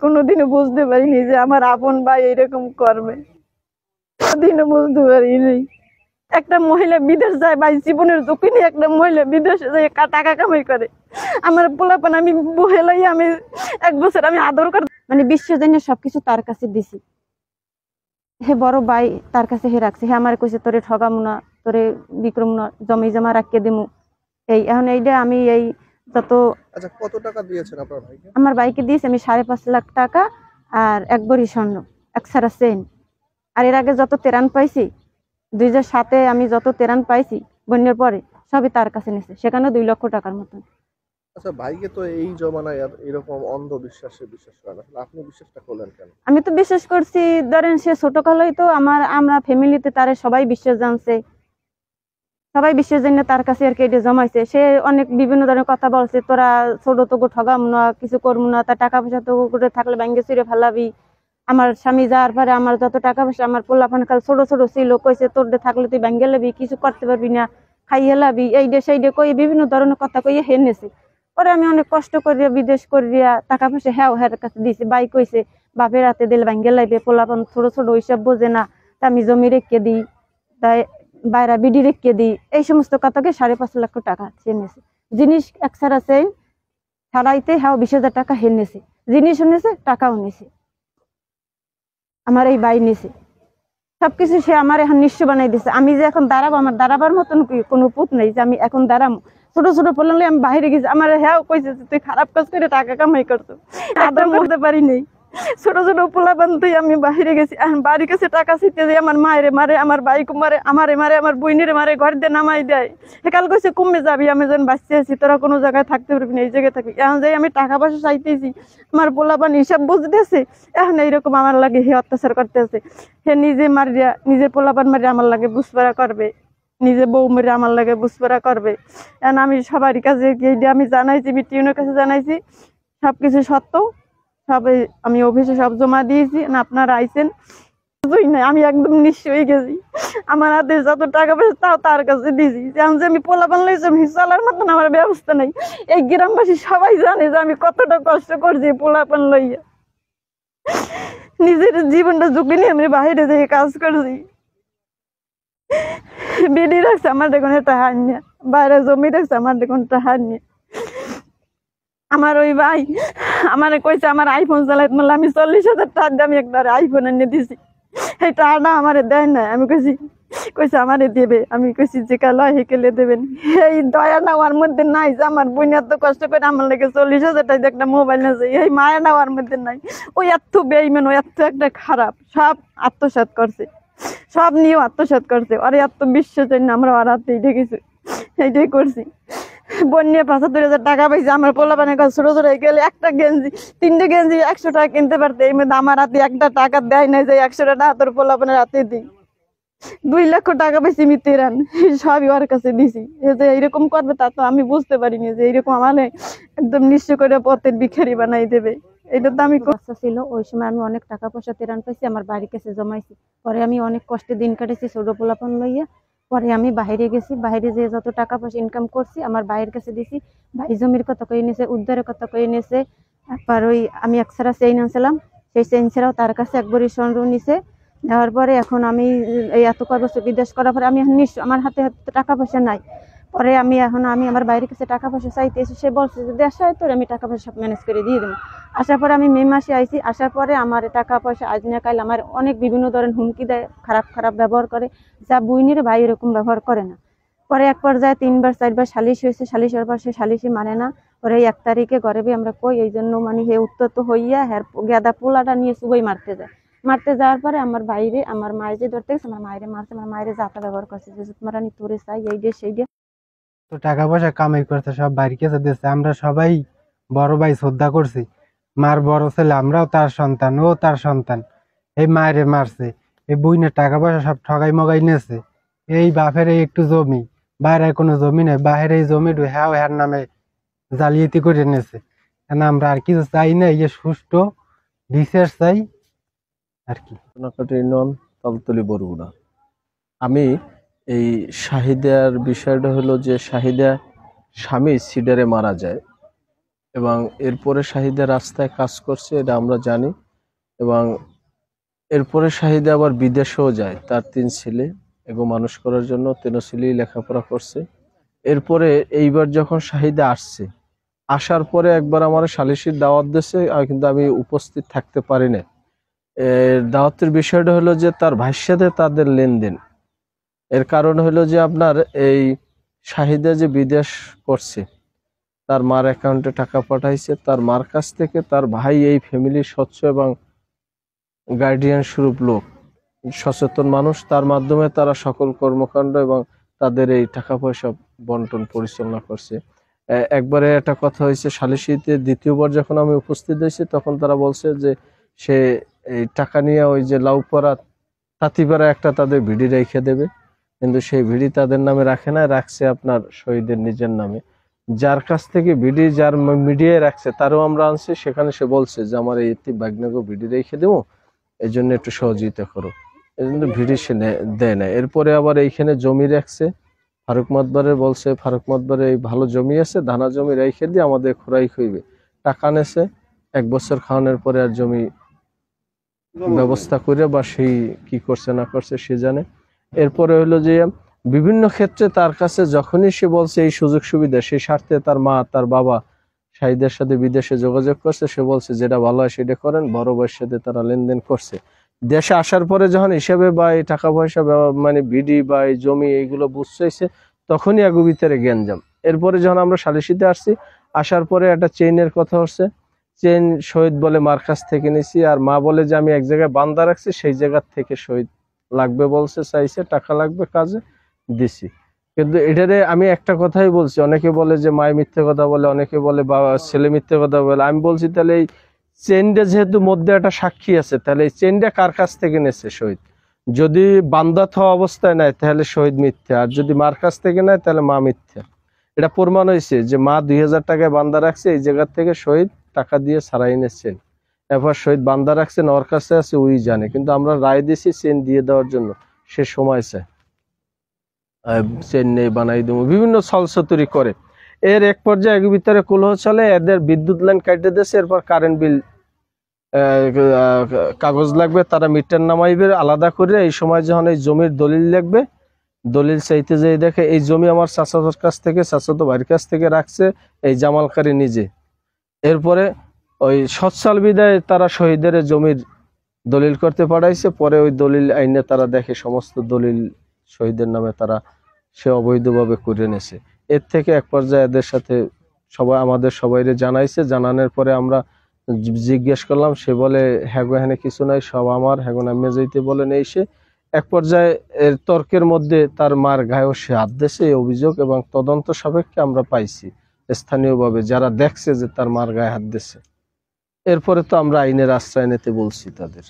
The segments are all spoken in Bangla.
কোনোদিনও বুঝতে পারিনি যে আমার আপন ভাই এরকম করবে, কোনোদিনও বুঝতে পারিনি। একটা মহিলা বিদেশ যায় ভাই, জীবনের ঝুঁকি নিয়ে একটা মহিলা বিদেশে যায় টাকা কামাই করে। আমার পোলাপান আমি বহেলাই আমি 1 বছর আমি আদর করে মানে বিশ্বজনীয় সবকিছু তার কাছে দিছি। হে বড় ভাই তার কাছে হে রাখছে, হে আমার কইছে তোরে ঠগামু না, তোরে বিক্রম না, জমি জমা রাখিয়ে দিমু। এই এখন এইটা আমি এই যত কত টাকা দিয়েছেন আপনার ভাইকে? আমার ভাইকে দিয়েছি আমি 5.5 লাখ টাকা আর 1 ভরি স্বর্ণ, 1 সারা চেইন। আর এর আগে যত তেরান পাইছি 2007-এ আমি যত তেরান পাইছি বন্যার পরে সবই তার কাছে নিছে, সেখানে 2 লক্ষ টাকার মতন। ভাইকে তো এই জমানায় এরকম অন্ধবিশ্বাসে বিশ্বাস করে না, আপনি বিশ্বাসটা করলেন কেন? আমি তো বিশ্বাস করছি, ধরেন সে ছোটকালই তো আমরা ফ্যামিলিতে তারে সবাই বিশ্বাস জানছে, সবাই বিশ্বাস জানিয়ে তার কাছে আর কি এটা জমাইছে। সে অনেক বিভিন্ন ধরনের কথা বলছে, তোরা ছোট তোকে ঠগাম না, কিছু করবো না, তার টাকা পয়সা তো করে থাকলে ব্যাংকে ছিঁড়ে ফেলাবি। আমার স্বামী যাওয়ার পরে আমার যত টাকা পয়সা আমার পোলাপান কাল ছোট ছোট ছিল, কইছে তোর থাকলে তুই ব্যাংকে লাবি, কিছু করতে পারবি না, খাইয়ে লাবি, এই ডে সেই ডে কই বিভিন্ন ধরনের কথা কইয়ে হেনেছে। পরে আমি অনেক কষ্ট করিয়া বিদেশ করিয়া টাকা পয়সা হ্যার কাছে দিয়েছি। বাই কইছে বাপের হাতে দিলে ব্যাংকে লাইবে, পোলাপান ছোট ছোট ওইসব বোঝে না, তা আমি জমি রেখে দিই, তাই বাইরা বিডি রেখে দিই, এই সমস্ত কথাকে 5.5 লক্ষ টাকা চেনেছে। জিনিস এক সারা চেয়ে ছাড়াইতে হ্যাঁ 20,000 টাকা হেনেছে, জিনিস এনেছে টাকাও নিছে, আমার এই বাই নিছে সবকিছু। সে আমার এখন নিঃস্ব বানাই দিছে। আমি যে এখন দাঁড়াবো, আমার দাঁড়াবার মতন কোনো পুত নেই যে আমি এখন দাঁড়াবো। ছোট ছোট বললে আমি বাইরে গেছি, আমার হ্যাঁ কইছে তুই খারাপ কাজ করে টাকা কামাই করছো, আদর করতে পারি নাই। ছোট ছোট পোলাপান তুই আমি বাইরে গেছি, বাড়ির কাছে টাকা শিখতে যাই, আমার মায়ের মারে, আমার বাইক মারে, আমারে মারে, আমার বইনের মারে, ঘর দিয়ে নামাই দেয়। সেকাল কইছে কমে যাবি, আমি যেন বাঁচতে আছি, তোরা কোনো জায়গায় থাকতে পারবি না, এই জায়গায় থাকবি। এখন যাই আমি টাকা পয়সা চাইতেছি, আমার পোলাপান হিসাব বুঝতেছে, এখন এইরকম আমার লাগে হে অত্যাচার করতেছে। হে নিজে মারিয়া নিজের পোলাপান মারিয়া আমার লাগে বুঝপাড়া করবে, নিজে বউ মেরে আমার লাগে বুঝপাড়া করবে। এখন আমি সবার কাছে আমি জানাইছি, বিটিউনের কাছে জানাইছি, সবকিছু সত্য সবাই আমি অফিসে সব জমা দিয়েছি। না আপনারা আইছেন, আমি একদম নিঃস্ব হয়ে গেছি। আমার হাতে যত টাকা পয়সা তাও তার কাছে দিয়েছি। যেমন যে আমি পোলাপান লইছি, আমি চলার মতন আমার ব্যবস্থা নেই। এই গ্রামবাসী সবাই জানে যে আমি কতটা কষ্ট করছি পোলাপান লইয়া, নিজের জীবনটা ঝুঁকি নিয়ে আমি বাইরে যেয়ে কাজ করছি। বিডি রাখছে আমার দেখুন একটা হার নিয়ে, বাইরে জমি রাখছে আমার দেখুন একটা হার নিয়ে। আমার ওই ভাই আমার কইছে আমার আইফোন চালাইতে, বললাম আমি 40,000 টাকা দিয়ে আমি একটা আইফোন এনে দিছি, এই টাকাটা আমারে দেয় না। আমি কইছে আমারে দেবে, আমি কইছি যে কালো হেকেলে দেবেন। এই দয়া নেওয়ার মধ্যে নাই যে আমার বোন এত কষ্ট করে আমার লেগে 40,000 টাকা একটা মোবাইল নিয়েছে, এই মায়া নেওয়ার মধ্যে নাই। ওই এত বেইমান, ও এত একটা খারাপ, সব আত্মসাৎ করছে, সব নিয়েও আত্মসাৎ করছে। আরে এত বিশ্বাস না আমরা ওর হাতে ঢেকেছি, এইটাই করছি। বন্যা 75,000 টাকা পাইছে, আমার পোলাপানের কাছে ছোট ছোট গেলে একটা গেঞ্জি 3টে গেঞ্জি 100 টাকা কিনতে পারতে, এই মধ্যে আমার হাতে একটা টাকা দেয় নাই যে 100 টাকা তোর পোলাপানের হাতে দিই। 2 লক্ষ টাকা পাইছি আমি তেরান, সবই ওর কাছে দিছি। যে এইরকম করবে তা তো আমি বুঝতে পারিনি যে এইরকম আমার একদম নিঃস্ব করে পথের ভিখারি বানাই দেবে। এটা তো আমি বাচ্চা ছিল ওই সময়, আমি অনেক টাকা পয়সা তেরান পাইছি, আমার বাড়ির কাছে জমাইছি। পরে আমি অনেক কষ্টে দিন কাটেছি ছোট পোলাপান লইয়া। পরে আমি বাইরে গেছি, বাইরে যে যত টাকা পয়সা ইনকাম করছি আমার ভাইয়ের কাছে দিছি। ভাই জমির কথা কয়ে নিয়েছে, উদ্ধারের কথা কয়ে নিয়েছে। তারপর ওই আমি একসারা চেইন আনছিলাম, সেই চেইন ছাড়াও তার কাছে 1 ভরি স্বর্ণ নিছে। নেওয়ার পরে এখন আমি এই এত কয় বছর বিদেশ করার পরে আমি এখন আমার হাতে টাকা পয়সা নাই। পরে আমি আমার বাইরের কাছে টাকা পয়সা চাইতেছি, সে বলছে যে দেশে তোর আমি টাকা পয়সা সব ম্যানেজ করে দিয়ে দেবো। আসার পরে আমি মে মাসে আইছি, আসার পরে আমার টাকা পয়সা আজ না কাল আমার অনেক বিভিন্ন ধরনের হুমকি দেয়, খারাপ খারাপ ব্যবহার করে, যা বুইনির ভাই এরকম ব্যবহার করে না। পরে এক পর্যায়ে 3বার 4বার সালিশ হয়েছে, সালিশ হওয়ার পর সে সালিশি মানে না। পরে 1 তারিখে গরিবে আমরা কই এই জন্য মানে হে উত্তত হইয়া হ্যার গেদা পোলাটা নিয়ে সুবই মারতে যায়। মারতে যাওয়ার পরে আমার বাইরে আমার মায়ের যে ধরতে গেছে, আমার মায়ের মারছে, আমার মায়ের যাতা ব্যবহার করছে যে তোমার আমি তোরে চাই এই দিয়ে সেই দিয়ে। তো টাকা পয়সা কামাই করতে সব বাইরে কাছে দিচ্ছে, আমরা সবাই বড় ভাই শ্রদ্ধা করছি। মার বড় ছেলে, আমরাও তার সন্তান, ও তার সন্তান। এই মায়েরে মারছে, এই বুইনের টাকা পয়সা সব ঠগাই মগাই নিয়েছে। এই বাপের এই একটু জমি, বাইরে কোনো জমি নেই, বাহির এই জমি হ্যাঁ হ্যার নামে জালিয়াতি করে নিয়েছে। কেন আমরা আর কিছু চাই না, এই সুষ্ঠু বিচার চাই আর কি। তলতলি বরগুনা। আমি এই শাহিদার বিষয়টা হলো যে শাহিদা স্বামী সিডারে মারা যায়, এবং এরপরে শাহিদা রাস্তায় কাজ করছে, এটা আমরা জানি। এবং এরপরে শাহিদা আবার বিদেশেও যায়, তার 3 ছেলে এগো মানুষ করার জন্য 3 ছেলেই লেখাপড়া করছে। এরপরে এইবার যখন শাহিদা আসছে, আসার পরে একবার আমার সালিশির দাওয়াত দিয়েছে, কিন্তু আমি উপস্থিত থাকতে পারি না। দাওয়াতের বিষয়টা হলো যে তার ভাইয়ের সাথে তাদের লেনদেন। এর কারণ হলো যে আপনার এই শাহিদা যে বিদেশ করছে, তার মার অ্যাকাউন্টে টাকা পাঠাইছে, তার মার কাছ থেকে তার ভাই এই ফ্যামিলির স্বচ্ছ এবং গার্ডিয়ান স্বরূপ লোক, সচেতন মানুষ, তার মাধ্যমে তারা সকল কর্মকাণ্ড এবং তাদের এই টাকা পয়সা বন্টন পরিচালনা করছে। একবারে একটা কথা হয়েছে সালিসিতে, দ্বিতীয়বার যখন আমি উপস্থিত হয়েছি তখন তারা বলছে যে সে এই টাকা নিয়ে ওই যে লাউপাড়া তাঁতিপাড়া একটা তাদের ভিডি রেখে দেবে, কিন্তু সেই ভিডি তাদের নামে রাখে না, রাখছে আপনার শহীদের নিজের নামে। যার কাছ থেকে ভিডি যার মিডিয়ায় রাখছে তারও আমরা আনছি, সেখানে সে বলছে যে আমার এই বাগনাগো ভিডি রেখে দেবো, এই জন্য একটু সহযোগিতা করো, এই জন্য ভিডি সে দেয় না। এরপরে আবার এইখানে জমি রাখছে, ফারুক মাতবারে বলছে ফারুক মাতবারে এই ভালো জমি আছে, ধানা জমি রেখে দিয়ে আমাদের খোরাই হইবে, টাকা নেছে 1 বছর খাওয়ানোর পরে আর জমি ব্যবস্থা করে বা সেই কি করছে না করছে সে জানে। এরপরে হলো যে বিভিন্ন ক্ষেত্রে তার কাছে যখনই সে বলছে এই সুযোগ সুবিধা, সেই স্বার্থে তার মা তার বাবা শাহিদের সাথে বিদেশে যোগাযোগ করছে, সে বলছে যেটা ভালো হয় সেটা করেন, বড় ভাইয়ের সাথে তারা লেনদেন করছে। দেশে আসার পরে যখন হিসাবে বা এই টাকা পয়সা মানে বিডি বা এই জমি এইগুলো বুঝছে, তখনই আগু ভিতরে গ্যাঞ্জাম। এরপরে যখন আমরা সালিশিতে আসছি, আসার পরে একটা চেইনের কথা হচ্ছে, চেইন শহীদ বলে মার কাছ থেকে নিছি, আর মা বলে যে আমি এক জায়গায় বান্ধা রাখছি, সেই জায়গার থেকে শহীদ লাগবে বলছে, চাইছে টাকা লাগবে কাজে, দিছি। কিন্তু এটারে আমি একটা কথাই বলছি, অনেকে বলে যে মায় মিথ্যে কথা বলে, অনেকে বলে বাবা ছেলে মিথ্যে কথা বলে। আমি বলছি তাহলে এই চেইনটা যেহেতু মধ্যে একটা সাক্ষী আছে, তাহলে এই চেইনটা কার কাছ থেকে নেছে শহীদ? যদি বান্দা থাকা অবস্থায় নেয় তাহলে শহীদ মিথ্যা, আর যদি মার কাছ থেকে নেয় তাহলে মা মিথ্যা। এটা প্রমাণ হয়েছে যে মা 2000 টাকায় বান্দা রাখছে, এই জায়গা থেকে শহীদ টাকা দিয়ে ছাড়াই নিচ্ছেন। এরপর শহীদ বান্দা রাখছেন, ওর কাছে আছে, ওই জানে। কিন্তু আমরা রায় দিছি চেন দিয়ে দেওয়ার জন্য, সে সময় চায় চেন নেই বানাই দেবো, বিভিন্ন ছলছতুরি করে। এর এক পর্যায়ে এক ভিতরে কলহ চলে, এদের বিদ্যুৎ লাইন কাটে দিয়েছে, এরপর কারেন্ট বিল কাগজ লাগবে, তারা মিটার নামাইবে আলাদা করে। এই সময় যখন এই জমির দলিল লাগবে, দলিল চাইতে যেয়ে দেখে এই জমি আমার চাচাতোর কাছ থেকে, চাচাতো ভাইয়ের কাছ থেকে রাখছে এই জামালকারী নিজে। এরপরে ওই সচ্ছাল বিদায় তারা শহীদের জমির দলিল করতে পাঠাইছে, পরে ওই দলিল আইনে তারা দেখে সমস্ত দলিল শহীদের নামে তারা সে অবৈধভাবে করে নেছে। এর থেকে এক পর্যায়ে এদের সাথে সবাই আমাদের সবাইরে জানাইছে, জানানোর পরে আমরা জিজ্ঞেস করলাম, সে বলে হ্যাগো হ্যানে কিছু নাই, সব আমার, হ্যাগো নামিয়ে যাইতে বলে নেই। সে এক পর্যায়ে এর তর্কের মধ্যে তার মার গায়েও সে হাত দিয়েছে, এই অভিযোগ, এবং তদন্ত সাপেক্ষে আমরা পাইছি স্থানীয়ভাবে যারা দেখছে যে তার মার গায়ে হাত দিয়েছে। এরপরে তো আমরা আইনের আশ্রয় নিতে বলছি তাদের।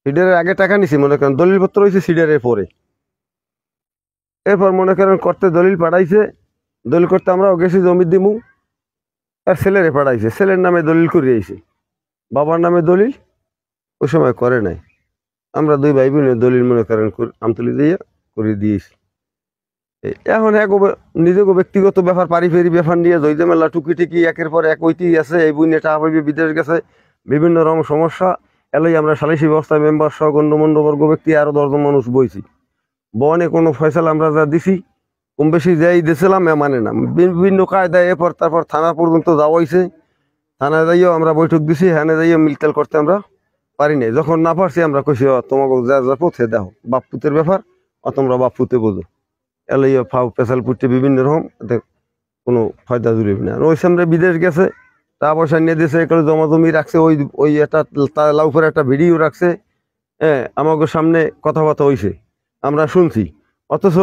সিডারের আগে টাকা নিছি, মনে করেন দলিলপত্র হয়েছে সিডারের পরে। এরপর মনে করেন করতে দলিল পাঠাইছে, দলিল করতে আমরাও গেছি জমি দিমু, আর ছেলেরে পাঠাইছে, ছেলের নামে দলিল করে আইছে, বাবার নামে দলিল ওই সময় করে নাই। আমরা 2 ভাই বোনের দলিল মনে করেন আমতলি দিয়ে করে দিয়েছি। এখন এক নিজেকে ব্যক্তিগত ব্যাপার, পারিবারিক ব্যাপার নিয়ে জয়দে মেলা টুকি টিকি একের পর এক ঐতিহ্য আছে। এই বই নিয়ে টাকা পাইবে, বিদেশ গেছে, বিভিন্ন রকম সমস্যা। এলাই আমরা সালিসি ব্যবস্থায় মেম্বার সহ গণ্যমান্যবর্গ ব্যক্তি আরো 10 জন মানুষ বইছি। বনে কোনো ফয়সালা আমরা যা দিছি কম বেশি যাই দিয়েছিলাম, মানে না, বিভিন্ন কায়দায় এরপর তারপর থানা পর্যন্ত যাওয়া হয়েছে। থানায় যাইও আমরা বৈঠক দিছি, হ্যাঁ যাইও মিলতেল করতে আমরা পারি নাই। যখন না পারছি আমরা কইছি তোমাকে যা যা পথে দেখো, বাপপুতের ব্যাপার, তোমরা বাপপুতে বোঝো। এলাই ফাউ পেশাল পুটে বিভিন্ন রকম, কোনো ফায়দা জুড়বে না। ওই সামনে বিদেশ গেছে, টাকা পয়সা নিয়ে দিয়েছে, এগুলো জমা জমি রাখছে, ওই একটা লাউফের একটা ভিডিও রাখছে। হ্যাঁ, আমাকে সামনে কথাবার্তা হয়েছে, আমরা শুনছি, অথচ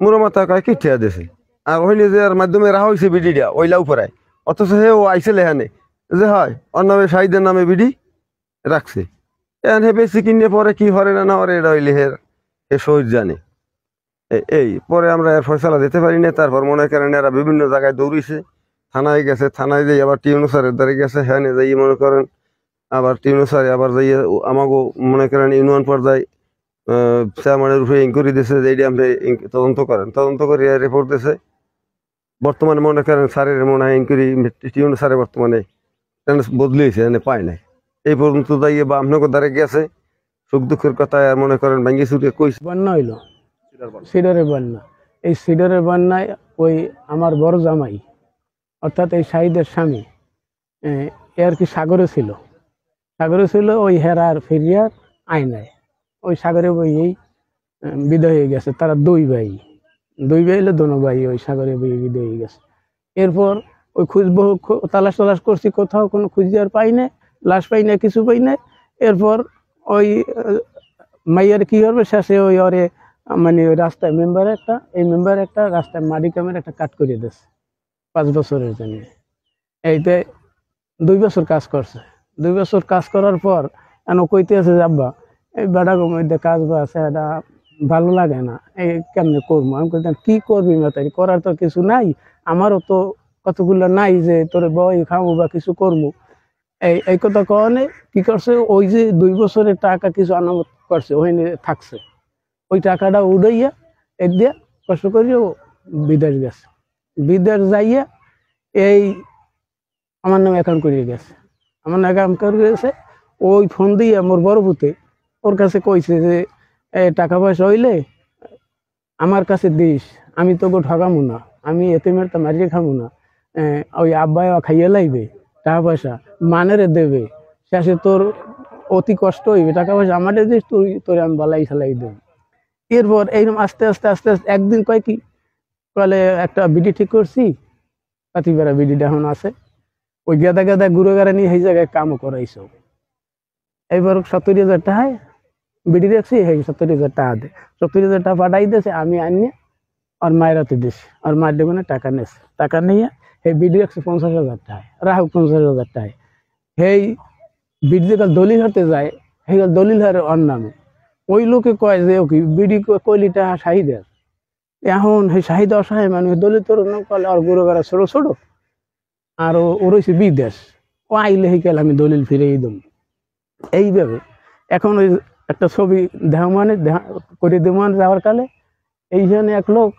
মোর মাথা কয় কি ঠিয়া দিয়েছে। আর ওই নিজের মাধ্যমে রাখা হয়েছে বিডিটা ওই লাউফেরায়, অথচ হে ও আইসেলে হ্যানে যে হয় ওর নামে শাহিদের নামে বিডি রাখছে। এখন হে বেশি কিনে পরে কি হরে না না হরে, এটা হইলে হে শহীদ জানে। এই পরে আমরা এর ফয়সালা দিতে পারি না। তারপর মনে করেন এরা বিভিন্ন জায়গায় দৌড়িছে, থানায় গেছে, থানায় যাই আবার টিউনো স্যারের দ্বারে গেছে, হ্যাঁ যাই মনে করেন আবার টিউনো স্যারে আবার যাই আমাকেও মনে করেন ইউনিয়ন পর্যায়ে চেয়ারম্যানের উপরে ইনকোয়ারি দিয়েছে যে এইটা আপনি তদন্ত করেন, তদন্ত করে রিপোর্ট দিয়েছে। বর্তমানে মনে করেন স্যারের মনে হয় ইনকোয়ারি টিউন স্যারে বর্তমানে বদলিয়েছে পায় নাই এই পর্যন্ত যাইয়ে বা আপনাকে দ্বারে গেছে সুখ দুঃখের কথা আর মনে করেন ভেঙে চুরিয়ে কইছে। বন্যা হইলো সিডার বন্যা। সিডরের বন্যা। এই সিডরের বন্যায় ওই আমার বড় জামাই অর্থাৎ এই শাহিদের স্বামী এ আর কি সাগরে ছিল ওই হেরার ফেরিয়ার আয়নায় ওই সাগরে বইয়েই বিদায় হয়ে গেছে। তারা দুই ভাই হলো দোনো ভাই ওই সাগরে বইয়ে বিদায় হয়ে গেছে। এরপর ওই খুঁজবো তালাশ করছি, কোথাও কোনো খুঁজে আর পাই না, লাশ পাই না, কিছু পাই না। এরপর ওই মাইয়ার কি করবে শেষে ওই ওরে মানে ওই রাস্তায় মেম্বার একটা রাস্তায় মাটি কামের একটা কাট করে দিয়েছে 5 বছরের জন্য। এইতে 2 বছর কাজ করছে। 2 বছর কাজ করার পর এখন কইতে আছে যে আব্বা এই বেড়াগো মধ্যে কাজ আছে, এটা ভালো লাগে না, এই কেমনে করবো? আমি কইতাম কি করবি মাতারি, করার তো কিছু নাই, আমারও তো কতগুলো নাই যে তোরে বই খাবো বা কিছু করবো। এই কথা কনে কি করছে, ওই যে 2 বছরের টাকা কিছু আনামত করছে ওখানে থাকছে, ওই টাকাটা উড়াইয়া এর দিয়া কষ্ট করিয়া বিদেশ গেছে। বিদেশ যাইয়া এই আমার নামে অ্যাকাউন্ট করিয়ে গেছে। ওই ফোন দিয়ে মোর বড় পুতে ওর কাছে কইছে যে টাকা পয়সা হইলে আমার কাছে দিস, আমি তোকে ঠকামো না, আমি এতিমের তো মারিয়ে খামো না, ওই আব্বাই খাইয়ে লাইবে, টাকা পয়সা মানেরে দেবে, শেষে তোর অতি কষ্ট হইবে, টাকা পয়সা আমাদের দিস, তোরে আমি বালাই খেলাই দেব। এরপর এইরকম আস্তে আস্তে একদিন কয় কি বলে একটা বিডি ঠিক করছি, পাতিবেড়া বিডিটা এখন আছে, ওই গাদা ঘুরে গাড়া নিয়ে সেই জায়গায় কামও করাইছ। এবার 70,000 টাকায় বিডি রাখছি, সেই 70,000 টাকা দে, 70,000 টাকা পাঠাই দিয়েছে, আমি আনিয়ে আর মায়ের হাতে দিছি, আর মায়ের দেবনে টাকা নিয়েছে, টাকা নিয়ে সেই বিডি রাখছে 50,000 টাকায়, রাহুক 50,000 টাকায়। সেই বিডি যে দলিল হতে যায়, সেই দলিল হারে ওর নামে, ওই লোকে কয় যে ও কি বিডি কইলি টাকা শাহিদের, এখন সেই শাহিদ অসহায় মানুষ দলিল তোর কলে আর গুরু গাড়া ছোট আর ও রয়েছে বিদেশ, ও আইলে সেই কাল আমি দলিল ফিরেই দেব। এইভাবে এখন ওই একটা ছবি করে দেওয়ান যাওয়ার কালে এইখানে এক লোক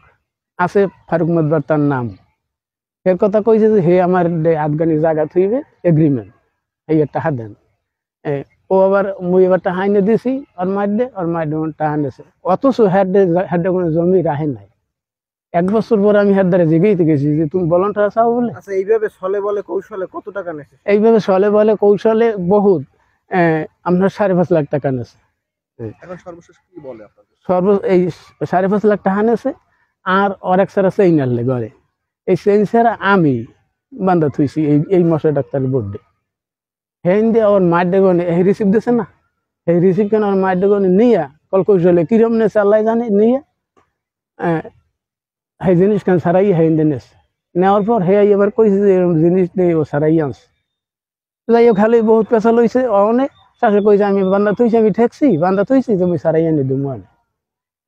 আছে ফারুক মতবার, তার নাম, এর কথা কইছে যে হে আমার আফগানি জায়গা থইবে এগ্রিমেন্ট, এই একটা হাত দেন। ও আবার মুই এবার টাকা এনে দিছি আর মার টাকা এনেছে, অথচ হেডে কোনো জমি রাহে নাই। 1 বছর পরে আমি হেডদারে জিগেইতে গেছি যে তুমি বলনটা চাও বলে। আচ্ছা, এইভাবে ছলে বলে কৌশলে কত টাকা নেছে? এইভাবে ছলে বলে কৌশলে বহুত আপনার 5.5 লাখ টাকা নেছে। এখন সর্বশেষ কি বলে আপনাদের? এই 5.5 লাখ টাকা নেছে। আর অরেক সারা চেইন আনলে ঘরে, এই চেইন ছাড়া আমি বান্ধা থুইছি এই মশা ডাক্তারের বোর্ডে। হেন দিয়ে ওর মায়ের ডেগনে এই রিসিভ দিছে না, এই রিসিভ কেন ওর মায়ের ডেগনে নিয়া কল কৌশলে কিরম নেছে আল্লাহ জানে, নিয়ে সেই জিনিস কেন সারাই হেন দিয়ে নেছে। নেওয়ার পর হে এবার কইছে যে এরকম জিনিস দিয়ে ও সারাই আনছে। যাই হোক খালি বহুত পেশা লইছে অনেক, শাসে কইছে আমি বান্ধা থইছি, আমি ঠেকছি বান্ধা থইছি, তুমি সারাই আনি দেবো।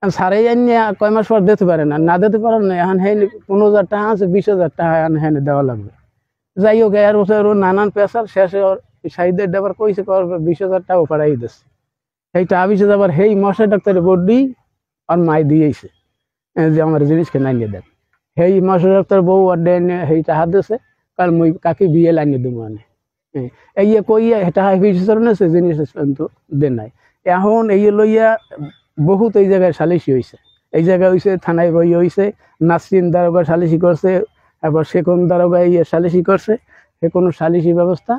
সারাই আনিয়ে কয় মাস পর দিতে পারে না দিতে পারেন না, এখন হেন 15,000 টাকা আছে, 20,000 টাকা হেনে দেওয়া লাগবে। যাই হোক এর বছর নানান পেশার শেষে ওর শাহিদের দেবার কইছে 20,000 টাকা পাড়াই দিচ্ছে। সেই টাকা 20,000 আবার সেই মশা ডাক্তারের বডি আর মাই দিয়েছে যে আমার জিনিসকে নাইয়ে দেন। সেই মশা ডাক্তার বউ আর দেন সেই টাকা দিয়েছে, কারণ মুই কাকে বিয়ে লাইনে দেবো মানে এই কইয়া টাকা 20,000 নেছে, জিনিস কিন্তু দেন নাই। এখন এই লইয়া বহুত এই জায়গায় সালিশি হয়েছে, এই জায়গায় হয়েছে থানায় বই হয়েছে, নাসরিন দারোগা সালিশি করছে, এবার সে কোন দারোগা সালিশি করছে, সে কোনো সালিশি ব্যবস্থা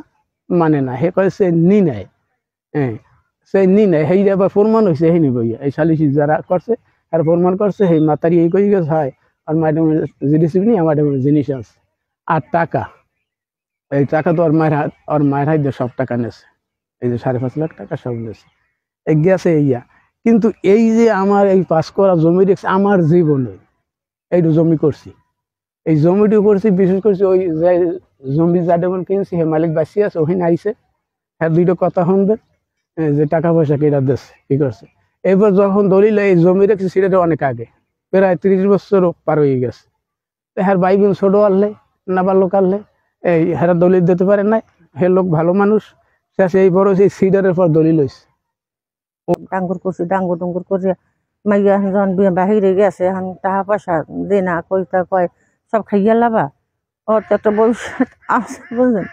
মানে না, হে কয়েছে নি নেয়, সে নি নেয়। সেই আবার প্রমাণ হয়েছে সেই নি বইয়া এই সালিশি যারা করছে আর প্রমাণ করছে, সেই মাতারি এই কই গেছে হয় আর ম্যাডাম জিনিস নি, আমার জিনিস আছে। আর টাকা, এই টাকা তো ওর মায়ের হাত দিয়ে সব টাকা নেছে, এই যে 5.5 লাখ টাকা সব নেছে গেছে ইয়া। কিন্তু এই যে আমার এই পাস করা জমি রেখেছে আমার জীবনে, এইটু জমি করছি, এই জমিটি করছি, বিশেষ করছি ওই যে জমি যা ডেমন কিনছি হে মালিক বাঁচি আছে, ওখানে আইসে হ্যাঁ 2টা কথা শুনবে যে টাকা পয়সা কেটা দিচ্ছে কি করছে। এবার যখন দলিল এই জমি রেখেছি সেটা অনেক আগে, প্রায় 30 বছরও পার হয়ে গেছে। হ্যাঁ ভাই বোন ছোট আনলে না বাল্যক আনলে এই হেরা দলিল দিতে পারে নাই, হে লোক ভালো মানুষ, শেষে এই বড় সেই সিডারের পর দলিল হয়েছে। ডাঙ্গুর করছি, ডাঙ্গুর করে মাইয়া যখন বাহিরে গেছে, এখন টাকা পয়সা দে না, কইতা কয় সব খাইয়া লাবা ওর তো একটা ভবিষ্যৎ আছে বুঝলেন